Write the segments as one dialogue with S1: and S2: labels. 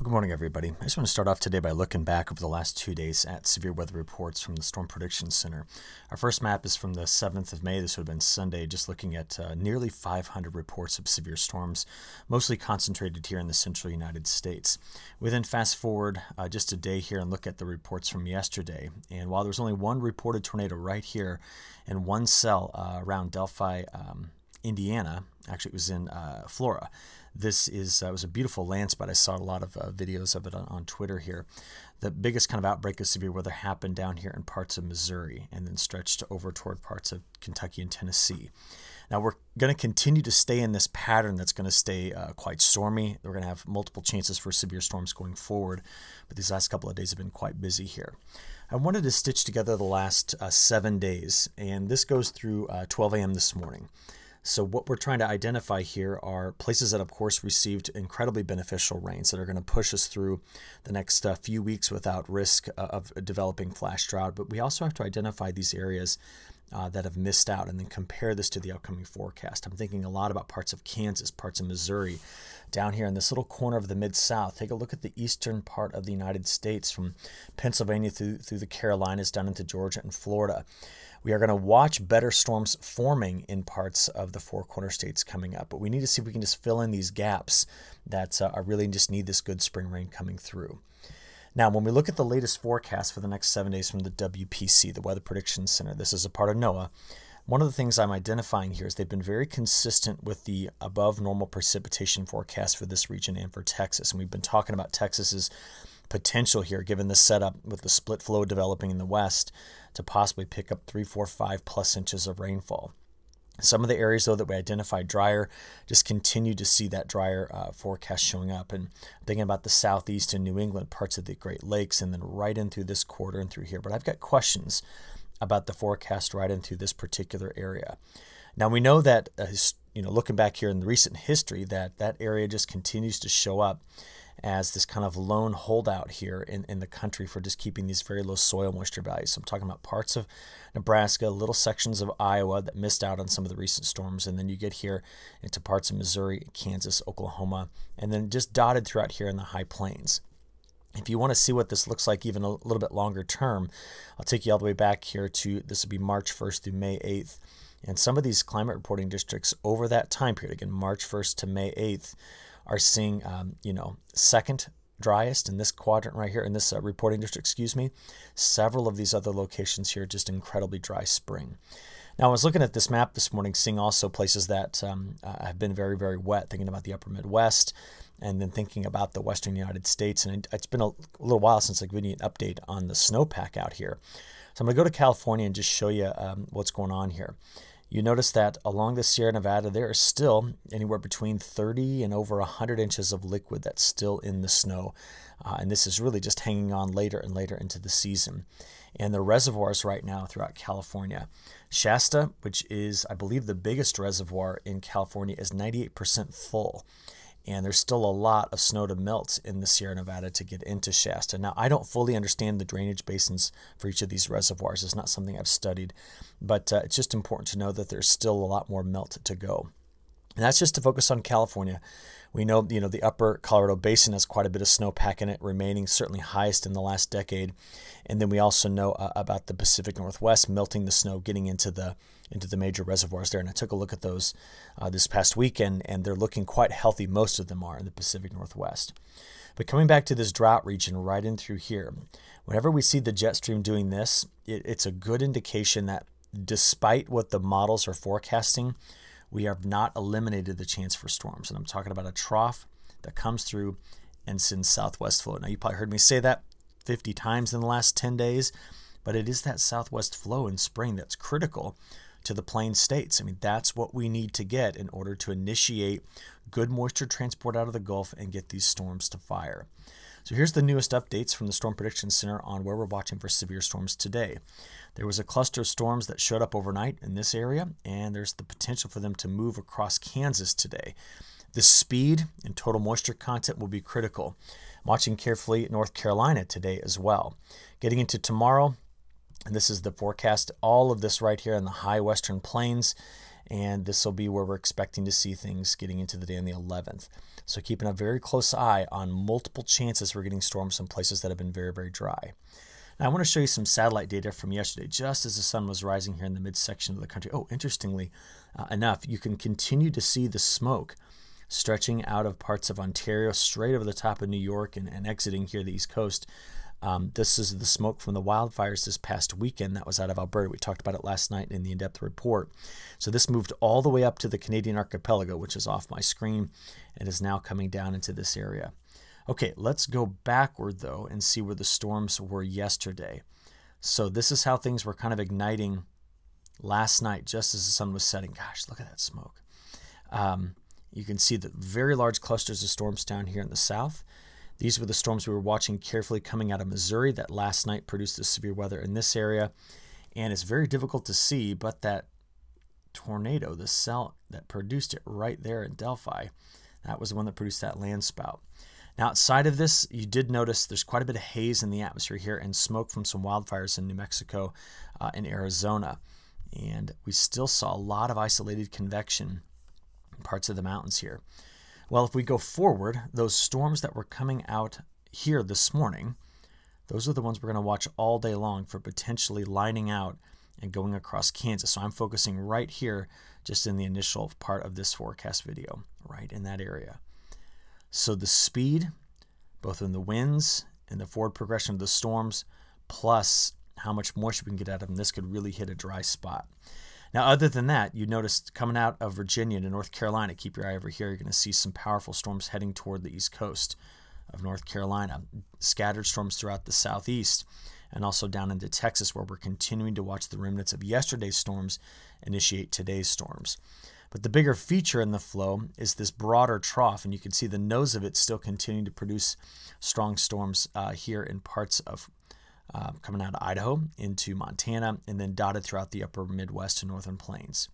S1: Well, good morning, everybody. I just want to start off today by looking back over the last 2 days at severe weather reports from the Storm Prediction Center. Our first map is from the 7th of May. This would have been Sunday, just looking at nearly 500 reports of severe storms, mostly concentrated here in the central United States. We then fast forward just a day here and look at the reports from yesterday. And while there was only one reported tornado right here in one cell around Delphi, Indiana, actually it was in Florida. This was a beautiful land spot. I saw a lot of videos of it on Twitter here. The biggest kind of outbreak of severe weather happened down here in parts of Missouri and then stretched over toward parts of Kentucky and Tennessee. Now we're going to continue to stay in this pattern that's going to stay quite stormy. We're going to have multiple chances for severe storms going forward, but these last couple of days have been quite busy here. I wanted to stitch together the last 7 days, and this goes through 12 a.m. this morning. So what we're trying to identify here are places that, of course, received incredibly beneficial rains that are going to push us through the next few weeks without risk of developing flash drought. But we also have to identify these areas that have missed out and then compare this to the upcoming forecast. I'm thinking a lot about parts of Kansas, parts of Missouri, down here in this little corner of the Mid-South. Take a look at the eastern part of the United States from Pennsylvania through the Carolinas down into Georgia and Florida. We are going to watch better storms forming in parts of the Four Corner States coming up, but we need to see if we can just fill in these gaps that really just need this good spring rain coming through. Now, when we look at the latest forecast for the next 7 days from the WPC, the Weather Prediction Center, this is a part of NOAA. One of the things I'm identifying here is they've been very consistent with the above normal precipitation forecast for this region and for Texas. And we've been talking about Texas's potential here, given the setup with the split flow developing in the west, to possibly pick up 3, 4, 5+ inches of rainfall. Some of the areas, though, that we identified drier, just continue to see that drier forecast showing up. And thinking about the southeast and New England, parts of the Great Lakes, and then right in through this quarter and through here. But I've got questions about the forecast right into this particular area. Now, we know that, looking back here in the recent history, that area just continues to show up as this kind of lone holdout here in the country for just keeping these very low soil moisture values. So I'm talking about parts of Nebraska, little sections of Iowa that missed out on some of the recent storms, and then you get here into parts of Missouri, Kansas, Oklahoma, and then just dotted throughout here in the high plains. If you want to see what this looks like even a little bit longer term, I'll take you all the way back here to, this would be March 1st through May 8th. And some of these climate reporting districts over that time period, again, March 1st to May 8th, are seeing, second driest in this quadrant right here, in this reporting district, several of these other locations here, just incredibly dry spring. Now, I was looking at this map this morning, seeing also places that have been very, very wet, thinking about the upper Midwest, and then thinking about the western United States. And it's been a little while since I've given you an update on the snowpack out here. So I'm going to go to California and just show you what's going on here. You notice that along the Sierra Nevada, there is still anywhere between 30 and over 100 inches of liquid that's still in the snow. And this is really just hanging on later and later into the season. And the reservoirs right now throughout California, Shasta, which is, I believe, the biggest reservoir in California, is 98% full. And there's still a lot of snow to melt in the Sierra Nevada to get into Shasta. Now, I don't fully understand the drainage basins for each of these reservoirs. It's not something I've studied, but it's just important to know that there's still a lot more melt to go. And that's just to focus on California. We know, the upper Colorado Basin has quite a bit of snowpack in it, remaining certainly highest in the last decade. And then we also know about the Pacific Northwest melting the snow, getting into the major reservoirs there. And I took a look at those this past weekend, and they're looking quite healthy. Most of them are in the Pacific Northwest. But coming back to this drought region right in through here, whenever we see the jet stream doing this, it's a good indication that despite what the models are forecasting, we have not eliminated the chance for storms. And I'm talking about a trough that comes through and sends southwest flow. Now, you probably heard me say that 50 times in the last 10 days, but it is that southwest flow in spring that's critical to the plain states. I mean, that's what we need to get in order to initiate good moisture transport out of the Gulf and get these storms to fire. So here's the newest updates from the Storm Prediction Center on where we're watching for severe storms today. There was a cluster of storms that showed up overnight in this area, and there's the potential for them to move across Kansas today. The speed and total moisture content will be critical. I'm watching carefully North Carolina today as well. Getting into tomorrow, and this is the forecast, all of this right here in the high western plains and this will be where we're expecting to see things getting into the day on the 11th. So keeping a very close eye on multiple chances for getting storms in places that have been very, very dry. Now, I want to show you some satellite data from yesterday, just as the sun was rising here in the midsection of the country. Oh, interestingly enough, you can continue to see the smoke stretching out of parts of Ontario straight over the top of New York and exiting here the East Coast. This is the smoke from the wildfires this past weekend that was out of Alberta. We talked about it last night in the in-depth report. So this moved all the way up to the Canadian archipelago, which is off my screen, and is now coming down into this area. Okay, let's go backward, though, and see where the storms were yesterday. So this is how things were kind of igniting last night, just as the sun was setting. Gosh, look at that smoke. You can see the very large clusters of storms down here in the south. These were the storms we were watching carefully coming out of Missouri that last night produced the severe weather in this area. And it's very difficult to see, but that tornado, the cell that produced it right there in Delphi, that was the one that produced that land spout. Now, outside of this, you did notice there's quite a bit of haze in the atmosphere here and smoke from some wildfires in New Mexico and Arizona. And we still saw a lot of isolated convection in parts of the mountains here. Well, if we go forward, those storms that were coming out here this morning, those are the ones we're going to watch all day long for potentially lining out and going across Kansas. So I'm focusing right here, just in the initial part of this forecast video, right in that area. So the speed, both in the winds and the forward progression of the storms, plus how much moisture we can get out of them, this could really hit a dry spot. Now, other than that, you noticed coming out of Virginia to North Carolina, keep your eye over here, you're going to see some powerful storms heading toward the east coast of North Carolina. Scattered storms throughout the southeast and also down into Texas, where we're continuing to watch the remnants of yesterday's storms initiate today's storms. But the bigger feature in the flow is this broader trough, and you can see the nose of it still continuing to produce strong storms here in parts of coming out of Idaho into Montana, and then dotted throughout the upper Midwest and Northern Plains.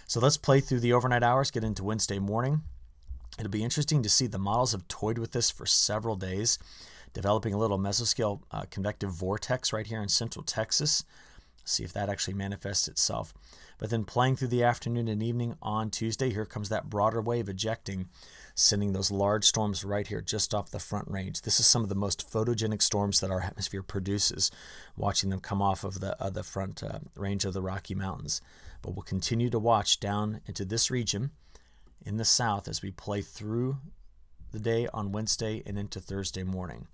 S1: So let's play through the overnight hours, get into Wednesday morning. It'll be interesting to see the models have toyed with this for several days, developing a little mesoscale convective vortex right here in central Texas. See if that actually manifests itself. But then playing through the afternoon and evening on Tuesday, here comes that broader wave ejecting, sending those large storms right here just off the Front Range. This is some of the most photogenic storms that our atmosphere produces, watching them come off of the front range of the Rocky Mountains. But we'll continue to watch down into this region in the south as we play through the day on Wednesday and into Thursday morning.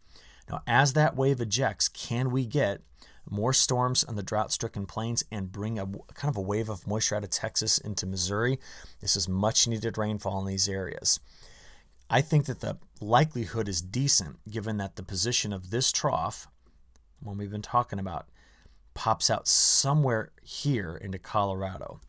S1: Now, as that wave ejects, can we get more storms on the drought-stricken plains and bring a kind of a wave of moisture out of Texas into Missouri? This is much-needed rainfall in these areas. I think that the likelihood is decent, given that the position of this trough, one we've been talking about, pops out somewhere here into Colorado.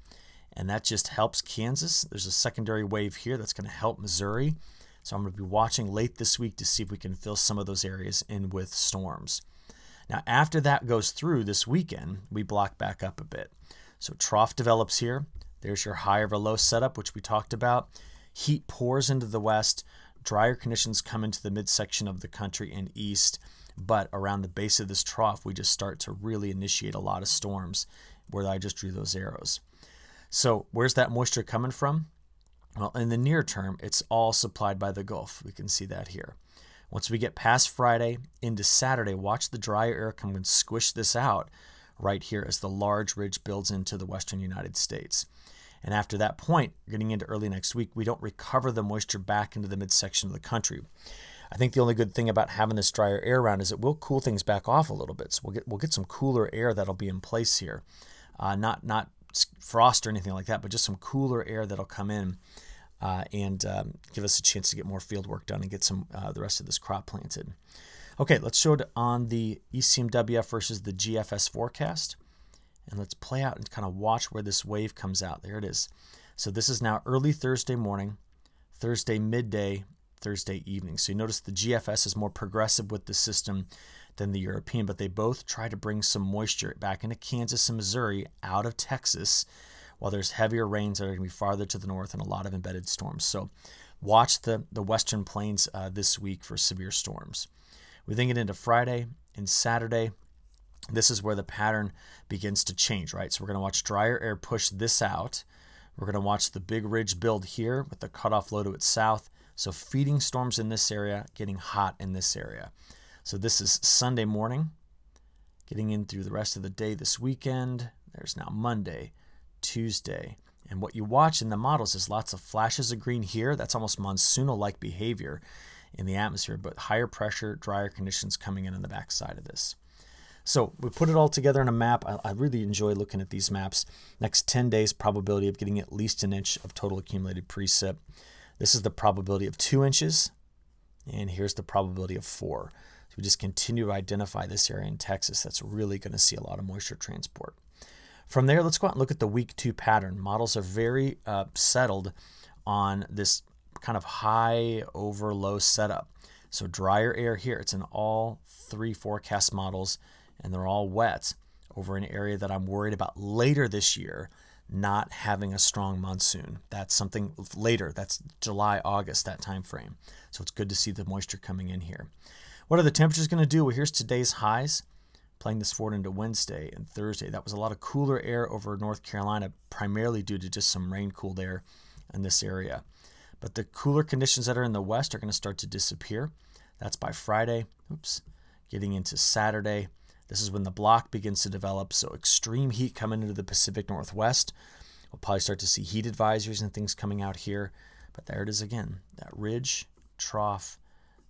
S1: And that just helps Kansas. There's a secondary wave here that's going to help Missouri. So I'm going to be watching late this week to see if we can fill some of those areas in with storms. Now, after that goes through this weekend, we block back up a bit. So trough develops here. There's your high over low setup, which we talked about. Heat pours into the west. Drier conditions come into the midsection of the country and east. But around the base of this trough, we just start to really initiate a lot of storms where I just drew those arrows. So where's that moisture coming from? Well, in the near term, it's all supplied by the Gulf. We can see that here. Once we get past Friday into Saturday, watch the drier air come and squish this out right here as the large ridge builds into the western United States. And after that point, getting into early next week, we don't recover the moisture back into the midsection of the country. I think the only good thing about having this drier air around is it will cool things back off a little bit. So we'll get some cooler air that'll be in place here. Not frost or anything like that, but just some cooler air that'll come in and give us a chance to get more field work done and get some the rest of this crop planted. Okay, let's show it on the ECMWF versus the GFS forecast. And let's play out and kind of watch where this wave comes out. There it is. So this is now early Thursday morning, Thursday midday, Thursday evening. So you notice the GFS is more progressive with the system than the European, but they both try to bring some moisture back into Kansas and Missouri out of Texas, while there's heavier rains that are going to be farther to the north and a lot of embedded storms. So watch the western plains this week for severe storms. We then get into Friday and Saturday. This is where the pattern begins to change, right? So we're going to watch drier air push this out. We're going to watch the big ridge build here with the cutoff low to its south. So feeding storms in this area, getting hot in this area. So this is Sunday morning, getting in through the rest of the day this weekend. There's now Monday, Tuesday. And what you watch in the models is lots of flashes of green here. That's almost monsoonal-like behavior in the atmosphere, but higher pressure, drier conditions coming in on the backside of this. So we put it all together in a map. I really enjoy looking at these maps. Next 10 days, probability of getting at least an inch of total accumulated precip. This is the probability of 2 inches, and here's the probability of 4. So we just continue to identify this area in Texas that's really going to see a lot of moisture transport. From there, let's go out and look at the week 2 pattern. Models are very settled on this kind of high over low setup. So drier air here. It's in all 3 forecast models, and they're all wet over an area that I'm worried about later this year not having a strong monsoon. That's something later. That's July, August, that time frame. So it's good to see the moisture coming in here. What are the temperatures going to do? Well, here's today's highs. Playing this forward into Wednesday and Thursday. That was a lot of cooler air over North Carolina, primarily due to just some rain-cooled air in this area. But the cooler conditions that are in the west are going to start to disappear. That's by Friday. Oops. Getting into Saturday. This is when the block begins to develop. So extreme heat coming into the Pacific Northwest. We'll probably start to see heat advisories and things coming out here. But there it is again. That ridge, trough,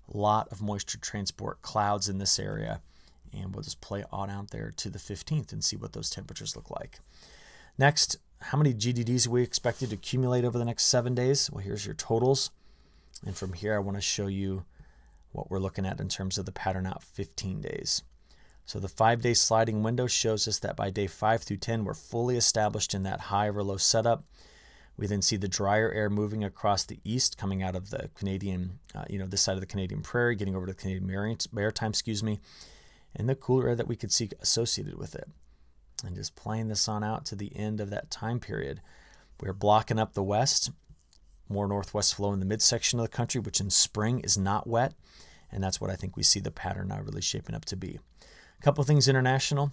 S1: lot of moisture transport, clouds in this area. And we'll just play on out there to the 15th and see what those temperatures look like. Next, how many GDDs are we expected to accumulate over the next 7 days? Well, here's your totals. And from here, I want to show you what we're looking at in terms of the pattern out 15 days. So the 5-day sliding window shows us that by day 5 through 10, we're fully established in that high or low setup. We then see the drier air moving across the east, coming out of the Canadian, this side of the Canadian prairie, getting over to the Canadian maritime, and the cooler air that we could see associated with it. And just playing this on out to the end of that time period. We're blocking up the west, more northwest flow in the midsection of the country, which in spring is not wet. And that's what I think we see the pattern now really shaping up to be. A couple of things international.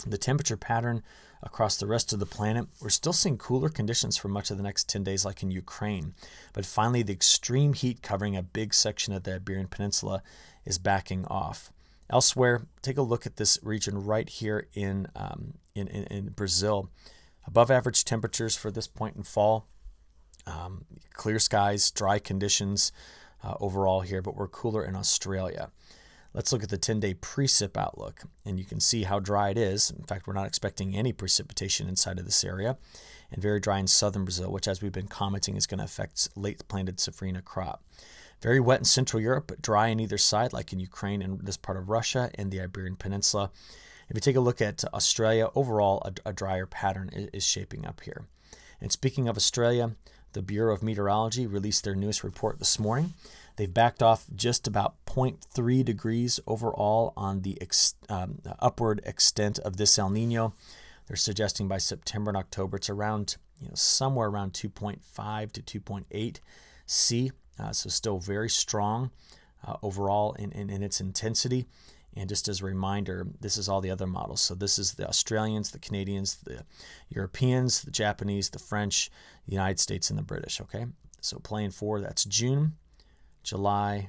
S1: The temperature pattern across the rest of the planet, we're still seeing cooler conditions for much of the next 10 days like in Ukraine. But finally, the extreme heat covering a big section of the Iberian Peninsula is backing off. Elsewhere, take a look at this region right here in Brazil. Above average temperatures for this point in fall. Clear skies, dry conditions overall here, but we're cooler in Australia. Let's look at the 10-day precip outlook, and you can see how dry it is. In fact, we're not expecting any precipitation inside of this area, and very dry in southern Brazil, which, as we've been commenting, is going to affect late planted safrinha crop. Very wet in Central Europe, but dry on either side, like in Ukraine and this part of Russia and the Iberian Peninsula. If you take a look at Australia, overall, a drier pattern is shaping up here. And speaking of Australia, the Bureau of Meteorology released their newest report this morning. They've backed off just about 0.3 degrees overall on the upward extent of this El Nino. They're suggesting by September and October, it's around, somewhere around 2.5 to 2.8 C. So still very strong overall in its intensity. And just as a reminder, this is all the other models. So this is the Australians, the Canadians, the Europeans, the Japanese, the French, the United States, and the British. Okay, so playing for that's June, July,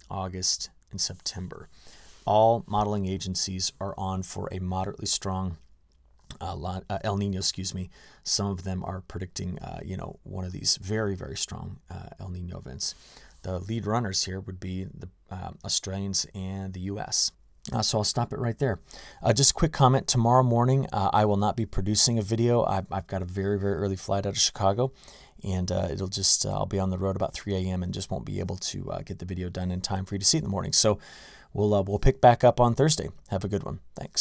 S1: August, and September. All modeling agencies are on for a moderately strong El Nino, Some of them are predicting, one of these very, very strong El Nino events. The lead runners here would be the Australians and the U.S. So I'll stop it right there. Just a quick comment. Tomorrow morning, I will not be producing a video. I've got a very, very early flight out of Chicago, and I'll be on the road about 3 a.m. and just won't be able to get the video done in time for you to see it in the morning. So we'll pick back up on Thursday. Have a good one. Thanks.